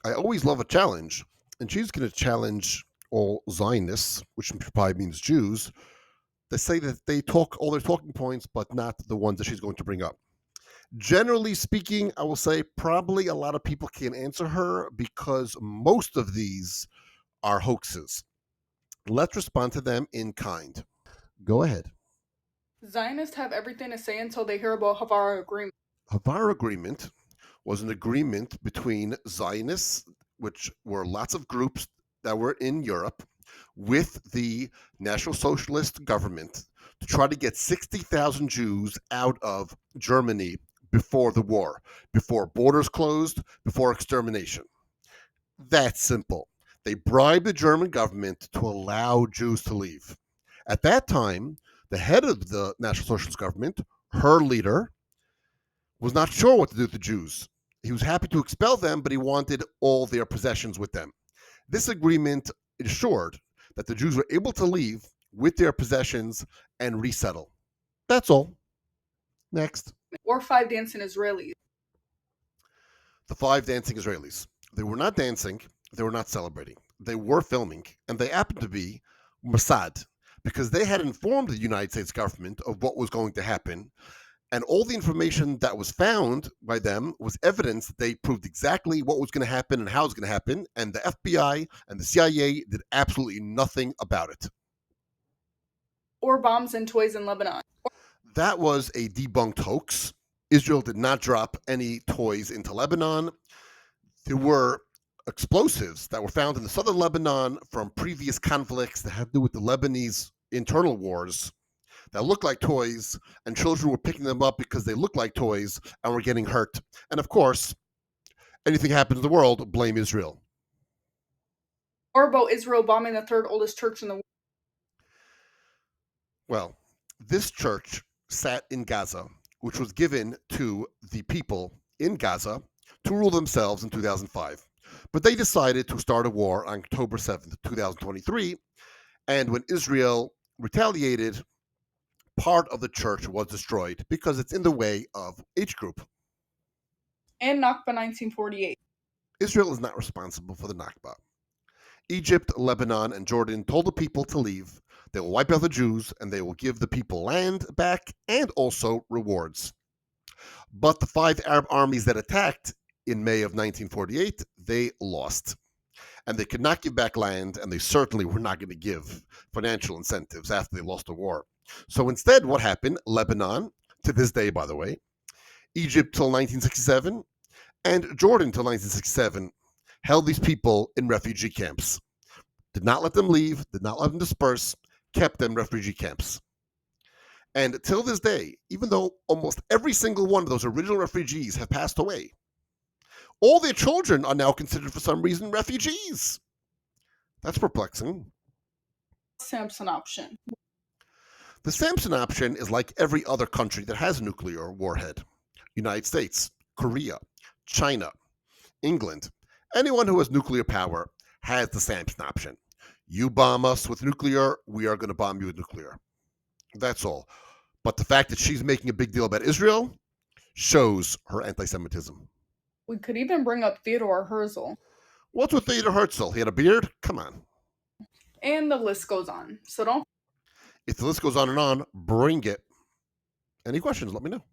I always love a challenge, and she's going to challenge all Zionists, which probably means Jews. They say that they talk all their talking points, but not the ones that she's going to bring up. Generally speaking, I will say probably a lot of people can't answer her because most of these are hoaxes. Let's respond to them in kind. Go ahead. Zionists have everything to say until they hear about Havara agreement. Havar Agreement was an agreement between Zionists, which were lots of groups that were in Europe, with the National Socialist government to try to get 60,000 Jews out of Germany before the war, before borders closed, before extermination. That's simple. They bribed the German government to allow Jews to leave. At that time, the head of the National Socialist government, her leader, was not sure what to do with the Jews. He was happy to expel them, but he wanted all their possessions with them. This agreement ensured that the Jews were able to leave with their possessions and resettle. That's all. Next. Or five dancing Israelis. The five dancing Israelis. They were not dancing, they were not celebrating. They were filming, and they happened to be Mossad because they had informed the United States government of what was going to happen. And all the information that was found by them was evidence that they proved exactly what was going to happen and how it was going to happen. And the FBI and the CIA did absolutely nothing about it. Or bombs and toys in Lebanon. That was a debunked hoax. Israel did not drop any toys into Lebanon. There were explosives that were found in the southern Lebanon from previous conflicts that had to do with the Lebanese internal wars that looked like toys, and children were picking them up because they looked like toys and were getting hurt. And of course, anything happens in the world, blame Israel. Or about Israel bombing the third oldest church in the world. Well, this church sat in Gaza, which was given to the people in Gaza to rule themselves in 2005. But they decided to start a war on October 7th, 2023. And when Israel retaliated, part of the church was destroyed because it's in the way of H group. And Nakba 1948. Israel is not responsible for the Nakba. Egypt, Lebanon, and Jordan told the people to leave. They will wipe out the Jews and they will give the people land back and also rewards. But the five Arab armies that attacked in May of 1948, they lost. And they could not give back land, and they certainly were not going to give financial incentives after they lost the war. So instead, what happened? Lebanon, to this day, by the way, Egypt till 1967, and Jordan till 1967 held these people in refugee camps. Did not let them leave, did not let them disperse, kept them in refugee camps. And till this day, even though almost every single one of those original refugees have passed away, all their children are now considered for some reason refugees. That's perplexing. Samson option. The Samson option is like every other country that has a nuclear warhead. United States, Korea, China, England. Anyone who has nuclear power has the Samson option. You bomb us with nuclear, we are going to bomb you with nuclear. That's all. But the fact that she's making a big deal about Israel shows her anti Semitism. We could even bring up Theodore Herzl. What's with Theodor Herzl? He had a beard? Come on. And the list goes on. So don't If the list goes on and on, bring it. Any questions? Let me know.